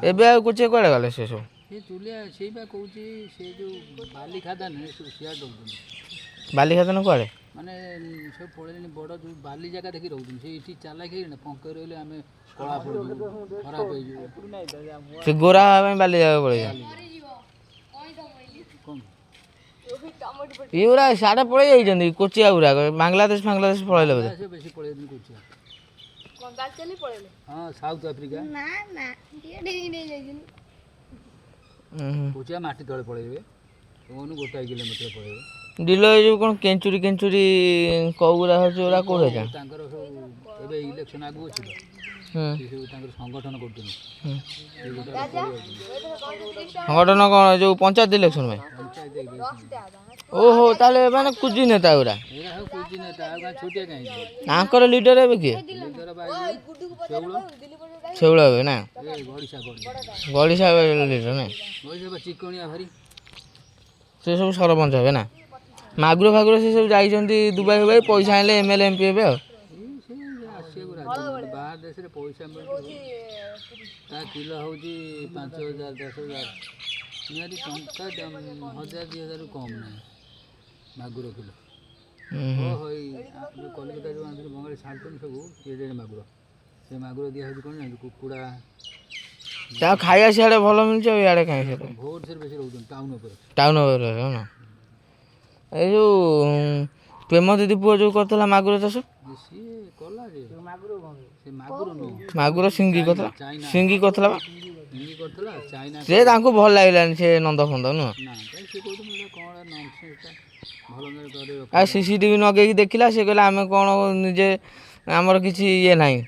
ଏବେ ଆଉ କୋଚିଆ କୁଆଡ଼େ ଗଲେ ସେ ସବୁ? ସେ ଚୁଲିଆ ସେଇ ବା କହୁଛି ସେ ଯେଉଁ ବାଲି ଖାଦାନ ସବୁ ସିଆଡ଼େ ରହୁଛନ୍ତି। ବାଲି ଖାଦାନ କୁଆଡ଼େ? ମାନେ ସବୁ ପଳେଇଲେଣି ବଡ଼ ଯେଉଁ ବାଲି ଜାଗା ଦେଖି ରହୁଛନ୍ତି। ସେ ଏଠି ଚାଲାକି ନା ପଙ୍କ ରହିଲେ ଆମେ କଳା ପଡ଼ିଯିବୁ, ଖରାପ ହେଇଯିବ। ସେ ଗୋରା ହେବା ପାଇଁ ବାଲି ଜାଗା ପଳେଇବ। ଇଏ ଗୁରା ସାଡ଼େ ପଳେଇ ଯାଇଛନ୍ତି କୋଚିଆ ଗୁଡ଼ାକ, ବାଂଲାଦେଶ ପଳେଇଲେ ବୋଧେ। ବେଶୀ ପଳେଇଛନ୍ତି କୋଚିଆ। ହଁ ସାଉଥ ଆଫ୍ରିକା କୋଚିଆ ମାଟି ତଳେ ପଳେଇବେ, ଗୋଟାଏ କିଲୋମିଟର ପଳେଇବେ। ଡିଲ ଏ ଯେଉଁ କ'ଣ କେଞ୍ଚୁରୀ କଉଗୁରା ହେଉଛି ଓରା କେଉଁଠି ଅଛି? ତାଙ୍କର ସବୁ ଏବେ ଇଲେକ୍ସନ୍ ଆଗକୁ ଅଛି ତ, ସେ ସବୁ ତାଙ୍କର ସଂଗଠନ କରୁଛନ୍ତି। ସଂଗଠନ କ'ଣ ଯେଉଁ ପଞ୍ଚାୟତ ଇଲେକ୍ସନ୍ ପାଇଁ? ଓହୋ, ତାହେଲେ ମାନେ କୁଜି ନେତା ଗୁରା। ତାଙ୍କର ଲିଡର ଏବେ କିଏ? ଶେଉଳ ଏବେ ନା? ଗଡ଼ିଶା ଲିଡର ନା? ସେ ସବୁ ସରପଞ୍ଚ ହେବେ ନା? ମାଗୁର ଫାଗୁର ସେ ସବୁ ଯାଇଛନ୍ତି ଦୁବାଇ ଫୁବାଇ, ପଇସା ଆଣିଲେ MLA MP ହେବେ ଆଉ। ବାହାର ଦେଶରେ ପଇସା ମିଳୁଛି, ତା କିଲୋ ହେଉଛି 5,000 10,000, ନିହାତି 1,000 2,000 କମ୍ ନାହିଁ ମାଗୁର କିଲୋ। ଯେଉଁ କଲିକତା ଯେଉଁ ଆଣିଥିଲି ବଙ୍ଗାଳୀ ଛାଡ଼ୁଛନ୍ତି ସବୁ ଏଡ଼େ ମାଗୁର, ସେ ମାଗୁର ଦିଆହେଉଛି କ'ଣ ଜାଣିଛୁ? କୁକୁଡ଼ା। ତା ଖାଇବା ସିଆଡ଼େ ଭଲ ମିଳୁଛି ଆଉ ଇଆଡ଼େ କାହିଁ? ସେଟା ଭୋଟରେ ବେଶୀ ରହୁଛନ୍ତି ଟାଉନ୍ ଉପରେ ନା? ଏଇ ଯେଉଁ ପ୍ରେମ ଦିଦି ପୁଅ ଯେଉଁ କରିଥିଲା ମାଗୁର ଚାଷ, ସିଏ କଲା ଯେ ସେ ମାଗୁର ନୁହଁ, ମାଗୁର ସିଙ୍ଗି କରିଥିଲା ବା। ଚାଇନା ସେ ତାଙ୍କୁ ଭଲ ଲାଗିଲାନି ସେ ନନ୍ଦ ଫନ୍ଦ ନୁହଁ। ଆଉ CCTV ନଗେଇକି ଦେଖିଲା, ସେ କହିଲା ଆମେ କ'ଣ ନିଜେ ଆମର କିଛି ଇଏ ନାହିଁ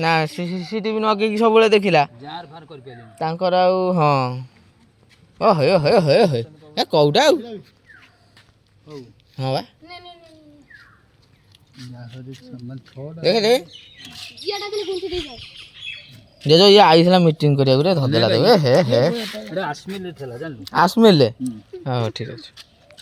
ନା, CCTV ନଗେଇକି ସବୁବେଳେ ଦେଖିଲା ତାଙ୍କର ଆଉ। ହଁ ହେ କଉଟା ଆଉ ହଁ ବା ଦେଖେ ଇଏ ଆଇଥିଲା ମିଟିଂ କରିବାକୁ ରେ ଧଦେଲା ଦେବେ। ହେ ଆସମିଲେ ହଉ ଠିକ୍ ଅଛି।